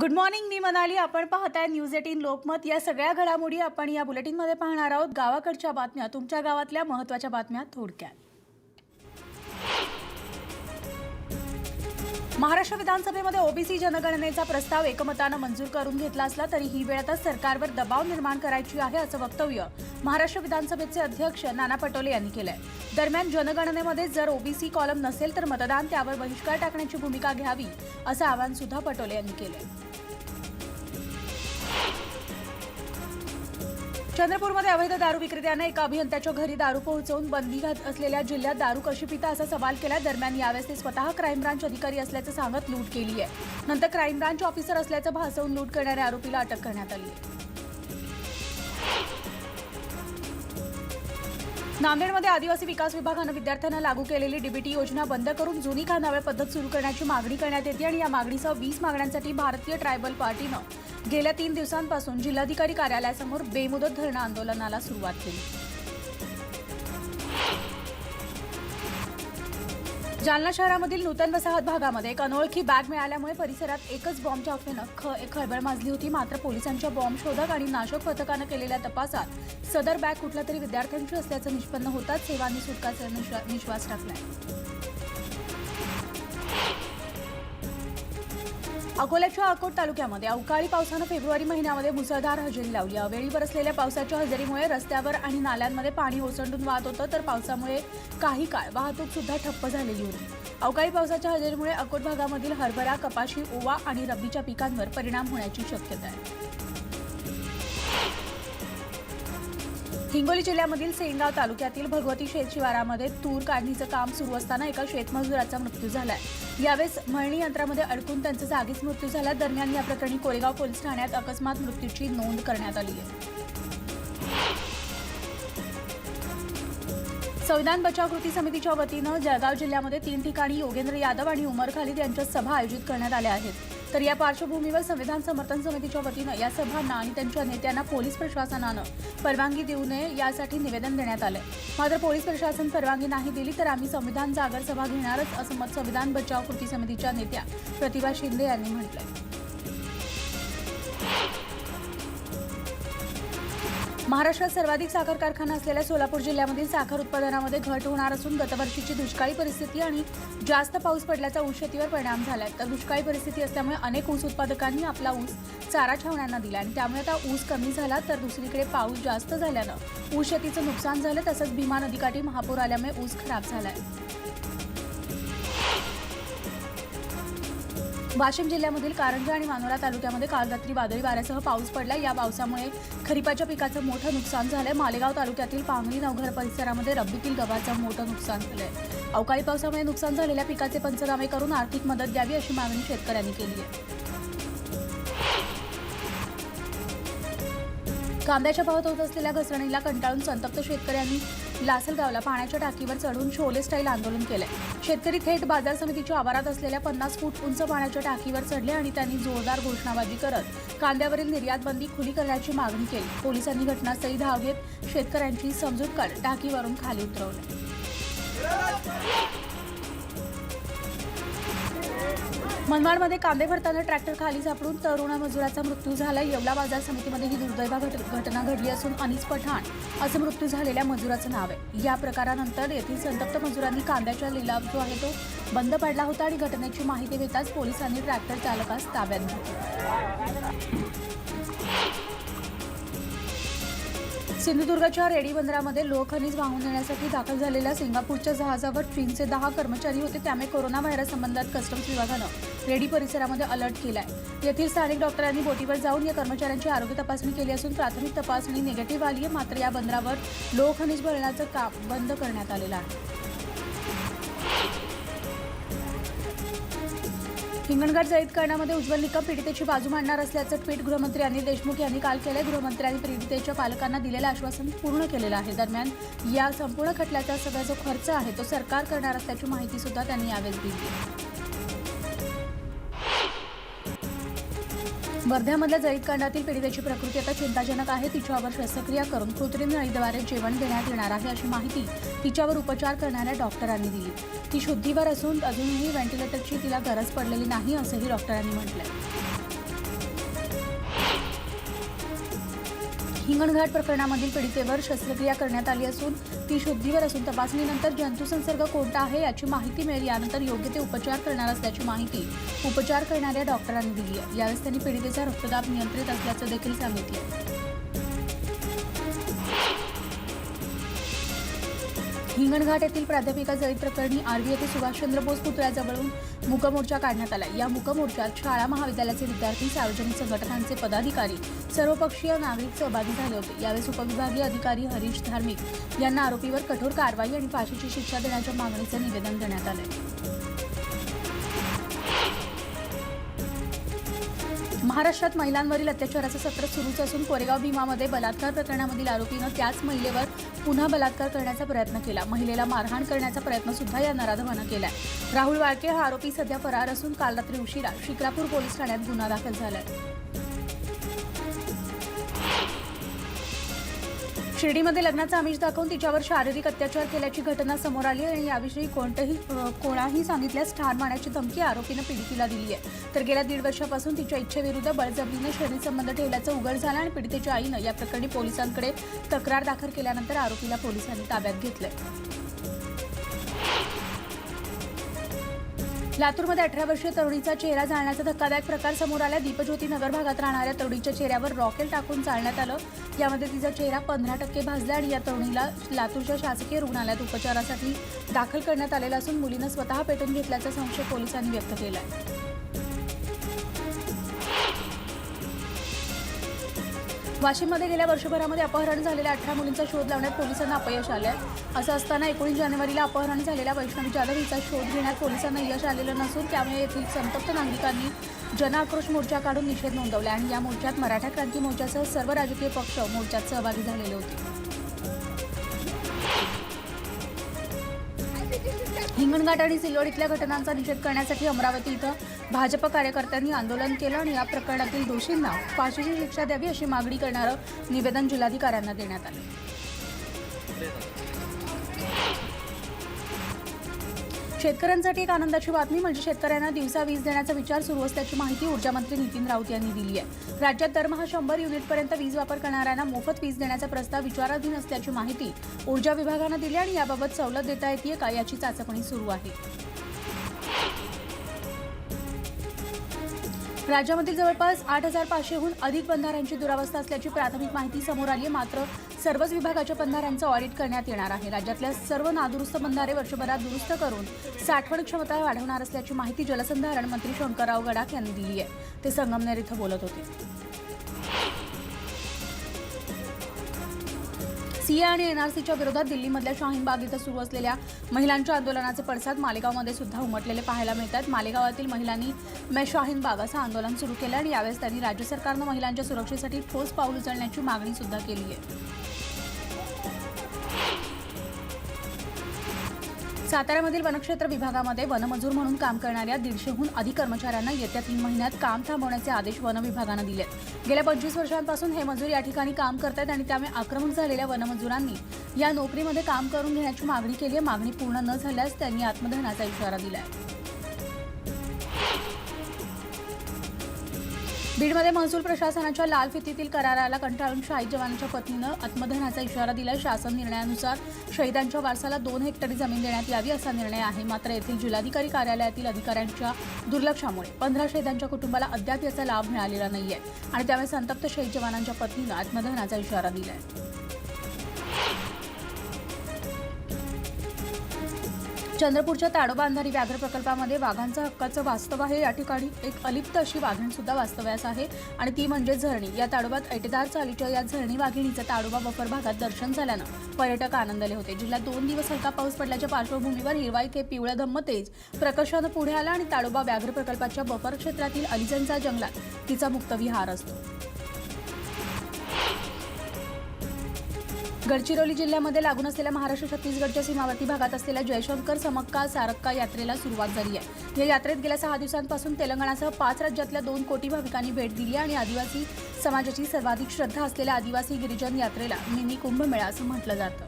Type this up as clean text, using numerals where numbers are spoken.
Good morning, मी मनाली. आपण पाहताय news 18 Lokmat. या सगळ्या घडामोडी आपण या बुलेटिनमध्ये पाहणार आहोत. गावाकडच्या बातम्या, तुमच्या गावातल्या महत्त्वाच्या बातम्या थोडक्यात. महाराष्ट्र विधानसभेमध्ये ओबीसी जनगणनेचा प्रस्ताव एकमतानं मंजूर करून घेतला असला तरी ही वेळ आता सरकारवर दबाव निर्माण करायची आहे, असं वक्तव्य महाराष्ट्र विधानसभेचे अध्यक्ष नाना पटोले यांनी केलंय. दरम्यान जनगणनेमध्ये जर ओबीसी कॉलम नसेल तर मतदान त्यावर बहिष्कार टाकण्याची भूमिका घ्यावी, असं आवाहन सुद्धा पटोले यांनी केलंय. चंद्रपूरमध्ये अवैध दारू विक्रेत्याने एका अभियंत्याच्या घरी दारू पोहोचवून बंदी घात असलेल्या जिल्ह्यात दारू कशी पिता असा सवाल केला. दरम्यान यावेळेस ते स्वतः क्राईम ब्रांच अधिकारी असल्याचं सांगत लूट केली आहे. नंतर क्राईम ब्रांच ऑफिसर असल्याचं भासवून लूट करणाऱ्या आरोपीला अटक करण्यात आली आहे. नांदेडमध्ये आदिवासी विकास विभागानं विद्यार्थ्यांना लागू केलेली डीबीटी योजना बंद करून जुनी खानावळ पद्धत सुरू करण्याची मागणी करण्यात येते आणि या मागणीसह 20 मागण्यांसाठी भारतीय ट्रायबल पार्टीनं गेल्या 3 दिवसांपासून जिल्हाधिकारी कार्यालयासमोर बेमुदत धरणं आंदोलनाला सुरुवात केली. जालना शहरामधील नूतन वसाहत भागामध्ये एक अनोळखी बॅग मिळाल्यामुळे परिसरात एकच बॉम्बच्या अफवेनं खळबळ माजली होती. मात्र पोलिसांच्या बॉम्ब शोधक आणि नाशक पथकानं केलेल्या तपासात सदर बॅग कुठल्या तरी विद्यार्थ्यांची असल्याचं निष्पन्न होताच सेवांनी सुटकाचा निश्वास टाकलाय. अकोल्याच्या अकोट तालुक्यामध्ये अवकाळी पावसानं फेब्रुवारी महिन्यामध्ये मुसळधार हजेरी लावली. अवेळी बरसलेल्या पावसाच्या हजेरीमुळे रस्त्यावर आणि नाल्यांमध्ये पाणी ओसंडून वाहत होतं, तर पावसामुळे काही काळ वाहतूक सुद्धा ठप्प झालेली होती. अवकाळी पावसाच्या हजेरीमुळे अकोट भागामधील हरभरा, कपाशी, ओवा आणि रब्बीच्या पिकांवर परिणाम होण्याची शक्यता आहे. हिंगोली जिल्ह्यामधील सेनगाव तालुक्यातील भगवती शेत शिवारामध्ये तूर काढणीचं काम सुरू असताना एका शेतमजुराचा मृत्यू झालाय. यावेळेस मळणी यंत्रामध्ये अडकून त्यांचा जागीच मृत्यू झाला. दरम्यान या प्रकरणी कोरेगाव पोलीस ठाण्यात अकस्मात मृत्यूची नोंद करण्यात आली आहे. संविधान बचाव कृती समितीच्या वतीनं जळगाव जिल्ह्यामध्ये 3 ठिकाणी योगेंद्र यादव आणि उमर खालिद यांच्या सभा आयोजित करण्यात आल्या आहेत. तर या पार्श्वभूमीवर संविधान समर्थन समितीच्या वतीनं या सभांना आणि त्यांच्या नेत्यांना पोलीस प्रशासनानं परवानगी देऊ नये यासाठी निवेदन देण्यात आलंय. मात्र पोलीस प्रशासन परवानगी नाही दिली तर आम्ही संविधान जागर सभा घेणारच, असं मत संविधान बचाव कृती समितीच्या नेत्या प्रतिभा शिंदे यांनी म्हटलंय. महाराष्ट्रात सर्वाधिक साखर कारखाना असलेल्या सोलापूर जिल्ह्यामधील साखर उत्पादनामध्ये घट होणार असून गतवर्षीची दुष्काळी परिस्थिती आणि जास्त पाऊस पडल्याचा ऊस शेतीवर परिणाम झालाय. तर दुष्काळी परिस्थिती असल्यामुळे अनेक ऊस उत्पादकांनी आपला ऊस चारा छावण्यांना दिला आणि त्यामुळे आता ऊस कमी झाला, तर दुसरीकडे पाऊस जास्त झाल्यानं ऊस शेतीचं नुकसान झालं. तसंच भीमा नदीकाठी महापूर आल्यामुळे ऊस खराब झालाय. वाशिम जिल्ह्यामधील कारंजा आणि मानोरा तालुक्यामध्ये काल रात्री वादळी वाऱ्यासह पाऊस पडला. या पावसामुळे खरीपाच्या पिकाचं मोठं नुकसान झालंय. मालेगाव तालुक्यातील पांगली नवघर परिसरामध्ये रब्बीतील गव्हाचं मोठं नुकसान झालंय. अवकाळी पावसामुळे नुकसान झालेल्या पिकाचे पंचनामे करून आर्थिक मदत द्यावी अशी मागणी शेतकऱ्यांनी केली आहे. कांद्याच्या भावात होत असलेल्या घसरणीला कंटाळून संतप्त शेतकऱ्यांनी लासलगावला पाण्याच्या टाकीवर चढून शोले स्टाईल आंदोलन केलंय. शेतकरी थेट बाजार समितीच्या आवारात असलेल्या 50 फूट उंच पाण्याच्या टाकीवर चढले आणि त्यांनी जोरदार घोषणाबाजी करत कांद्यावरील निर्यात बंदी खुली करण्याची मागणी केली. पोलिसांनी घटनास्थळी धाव घेत शेतकऱ्यांची समजूत काढत टाकीवरून खाली उतरवले. मनमाडमध्ये कांदे भरताना ट्रॅक्टर खाली सापडून तरुण मजुराचा मृत्यू झाला. येवला बाजार समितीमध्ये ही दुर्दैवी घटना घडली असून अनीस पठाण असं मृत्यू झालेल्या मजुराचं नाव आहे. या प्रकारानंतर येथील संतप्त मजुरांनी कांद्याचा लिलाव जो आहे तो बंद पडला होता आणि घटनेची माहिती देताच पोलिसांनी ट्रॅक्टर चालकास ताब्यात घेतले. सिंधुदुर्गच्या रेडी बंदरामध्ये लोह खनिज वाहून नेण्यासाठी दाखल झालेल्या सिंगापूरच्या जहाजावर चीनचे 10 कर्मचारी होते. त्यामुळे कोरोना व्हायरस संबंधात कस्टम्स विभागानं रेडी परिसरामध्ये अलर्ट केलाय. येथील स्थानिक डॉक्टरांनी बोटीवर जाऊन या कर्मचाऱ्यांची आरोग्य तपासणी केली असून प्राथमिक तपासणी निगेटिव्ह आली आहे. मात्र या बंदरावर लोह खनिज भरण्याचं काम बंद करण्यात आलेलं आहे. हिंगणघाट जळीतकरणामध्ये उज्ज्वल निकम पीडितेची बाजू मांडणार असल्याचं ट्विट गृहमंत्री अनिल देशमुख यांनी काल केलं. गृहमंत्र्यांनी पीडितेच्या पालकांना दिलेलं आश्वासन पूर्ण केलेलं आहे. दरम्यान या संपूर्ण खटल्याचा सगळा जो खर्च आहे तो सरकार करणार असल्याची माहिती सुद्धा त्यांनी यावेळी दिली. वर्ध्यामधल्या जळीतकांडातील पीडितेची प्रकृती आता चिंताजनक आहे. तिच्यावर शस्त्रक्रिया करून कृत्रिम नळीद्वारे जेवण देण्यात येणार आहे अशी माहिती तिच्यावर उपचार करणाऱ्या डॉक्टरांनी दिली. ती शुद्धीवर असून अजूनही व्हेंटिलेटरची तिला गरज पडलेली नाही असंही डॉक्टरांनी म्हटलंय. हिंगणघाट प्रकरणामधील पीडितेवर शस्त्रक्रिया करण्यात आली असून ती शुद्धीवर असून तपासणीनंतर जंतुसंसर्ग कोणता आहे याची माहिती मिळेल. यानंतर योग्य ते उपचार करणार असल्याची माहिती उपचार करणाऱ्या डॉक्टरांनी दिली आहे. यावेळी त्यांनी पीडितेचा रक्तदाब नियंत्रित असल्याचं देखील सांगितलं. हिंगणघाट येथील प्राध्यापिका जळीत प्रकरणी आर्वी येथे सुभाषचंद्र बोस पुतळ्याजवळून मूकमोर्चा काढण्यात आला. या मूकमोर्चात शाळा महाविद्यालयाचे विद्यार्थी, सार्वजनिक संघटनांचे पदाधिकारी, सर्वपक्षीय नागरिक सहभागी झाले होते. यावेळी उपविभागीय अधिकारी हरीश धार्मिक यांना आरोपीवर कठोर कारवाई आणि फाशीची शिक्षा देण्याच्या मागणीचे निवेदन देण्यात आले. महाराष्ट्रात महिलांवरील अत्याचाराचं सत्र सुरूच असून कोरेगाव भीमामध्ये बलात्कार प्रकरणामधील आरोपीनं त्याच महिलेवर पुन्हा बलात्कार करण्याचा प्रयत्न केला. महिलेला मारहाण करण्याचा प्रयत्न सुद्धा या नराधमानं केलाय. राहुल वाळके हा आरोपी सध्या फरार असून काल रात्री उशिरा शिक्रापूर पोलीस ठाण्यात गुन्हा दाखल झालाय. शिर्डीमध्ये लग्नाचा आमिष दाखवून तिच्यावर शारीरिक अत्याचार केल्याची घटना समोर आली आणि याविषयी कोणाही सांगितल्यास ठार मारण्याची धमकी आरोपीनं पीडितेला दिली आहे. तर गेल्या 1.5 वर्षापासून तिच्या इच्छेविरुद्ध बळजबरीने शरीर संबंध ठेवल्याचं उघड झालं आणि पीडितेच्या आईनं या प्रकरणी पोलिसांकडे तक्रार दाखल केल्यानंतर आरोपीला पोलिसांनी ताब्यात घेतलंय. लातूरमध्ये 18 वर्षीय तरुणीचा चेहरा जाळण्याचा धक्कादायक प्रकार समोर आला. दीपज्योती नगर भागात राहणाऱ्या तरुणीच्या चेहऱ्यावर रॉकेल टाकून जाळण्यात आलं. यामध्ये तिचा चेहरा 15% भाजला आणि या तरुणीला लातूरच्या शासकीय रुग्णालयात उपचारासाठी दाखल करण्यात आलेला असून मुलीनं स्वतः पेटून घेतल्याचा संशय पोलिसांनी व्यक्त केला आहे. वाशिममध्ये गेल्या वर्षभरामध्ये अपहरण झालेल्या 18 मुलींचा शोध लावण्यात पोलिसांना अपयश आले आहे. असं असताना 19 जानेवारीला अपहरण झालेल्या वैष्णवी जाधव हिचा शोध घेण्यात पोलिसांना यश आलेलं नसून त्यामुळे येथील संतप्त नागरिकांनी जनआक्रोश मोर्चा काढून निषेध नोंदवला आणि या मोर्चात मराठा क्रांती मोर्चासह सर्व राजकीय पक्ष मोर्चात सहभागी झालेले होते. हिंगणघाट आणि सिल्लोड इथल्या घटनांचा निषेध करण्यासाठी अमरावती इथं भाजप कार्यकर्त्यांनी आंदोलन केलं आणि या प्रकरणातील दोषींना फाशीची शिक्षा द्यावी अशी मागणी करणारं निवेदन जिल्हाधिकाऱ्यांना देण्यात आलं. शेतकऱ्यांसाठी एक आनंदाची बातमी म्हणजे शेतकऱ्यांना दिवसा वीज देण्याचा विचार सुरू असल्याची माहिती ऊर्जामंत्री नितीन राऊत यांनी दिली आहे. राज्यात दरमहा 100 युनिटपर्यंत वीज वापर करणाऱ्यांना मोफत वीज देण्याचा प्रस्ताव विचाराधीन असल्याची माहिती ऊर्जा विभागानं दिली आणि याबाबत सवलत देता येते का याची चाचपणी सुरू आहे. राज्यामधील जवळपास 8,500हून अधिक बंधाऱ्यांची दुरावस्था असल्याची प्राथमिक माहिती समोर आली आहे. मात्र सर्वच विभागाच्या बंधाऱ्यांचं ऑडिट करण्यात येणार आहे. राज्यातल्या सर्व नादुरुस्त बंधारे वर्षभरात दुरुस्त करून साठवण क्षमता वाढवणार असल्याची माहिती जलसंधारण मंत्री शंकरराव गडाख यांनी दिली आहे. ते संगमनेर इथं बोलत होते. सीए आणि एनआरसीच्या विरोधात दिल्लीमधल्या शाहीनबाग इथं सुरू असलेल्या महिलांच्या आंदोलनाचे पडसाद मालेगावमध्ये सुद्धा उमटलेले पाहायला मिळतात. मालेगावातील महिलांनी मैं शाहीनबाग असं आंदोलन सुरू केलं आणि यावेळेस त्यांनी राज्य सरकारनं महिलांच्या सुरक्षेसाठी ठोस पाऊल उचलण्याची मागणी सुद्धा केली आहे. साताऱ्यामधील वनक्षेत्र विभागामध्ये वनमजूर म्हणून काम करणाऱ्या 150हून अधिक कर्मचाऱ्यांना येत्या 3 महिन्यात काम थांबवण्याचे आदेश वन विभागानं दिले. गेल्या 25 वर्षांपासून हे मजूर या ठिकाणी काम करतात आणि त्यामुळे आक्रमक झालेल्या वनमजुरांनी या नोकरीमध्ये काम करून घेण्याची मागणी केली आहे. मागणी पूर्ण न झाल्यास त्यांनी आत्मदहनाचा इशारा दिला आहे. बीडमध्ये महसूल प्रशासनाच्या लाल फितीतील कराराला कंटाळून शहीद जवानाच्या पत्नीनं आत्मदहनाचा इशारा दिला. शासन निर्णयानुसार शहीदांच्या वारसाला 2 हेक्टरी जमीन देण्यात यावी असा निर्णय आहे. मात्र येथील जिल्हाधिकारी कार्यालयातील अधिकाऱ्यांच्या दुर्लक्षामुळे 15 शहीदांच्या कुटुंबाला अद्याप याचा लाभ मिळालेला नाहीये आणि त्यामुळे संतप्त शहीद जवानांच्या पत्नीनं आत्मदहनाचा इशारा दिला आहे. चंद्रपूरच्या ताडोबा अंधारी व्याघ्र प्रकल्पामध्ये वाघांचा हक्काचं वास्तव आहे. या ठिकाणी एक अलिप्त अशी वाघीण सुद्धा वास्तव्यास आहे आणि ती म्हणजे झरणी. या ताडोबात ऐटेदार चालीच्या या झरणी वाघिणीचं ताडोबा बफर भागात दर्शन झाल्यानं पर्यटक आनंदले होते. जिल्ह्यात 2 दिवस हलका पाऊस पडल्याच्या पार्श्वभूमीवर हिरवा इथे पिवळं धम्म तेज प्रकर्षानं पुढे आला आणि ताडोबा व्याघ्र प्रकल्पाच्या बफर क्षेत्रातील अलिजनचा जंगलात तिचा मुक्त विहार असतो. गडचिरोली जिल्ह्यामध्ये लागून असलेल्या महाराष्ट्र छत्तीसगडच्या सीमावर्ती भागात असलेल्या जयशंकर समक्का सारक्का यात्रेला सुरुवात झाली आहे. या यात्रेत गेल्या 6 दिवसांपासून तेलंगणासह 5 राज्यातल्या 2 कोटी भाविकांनी भेट दिली आणि आदिवासी समाजाची सर्वाधिक श्रद्धा असलेल्या आदिवासी गिरिजन यात्रेला मिनी कुंभमेळा असं म्हटलं जातं.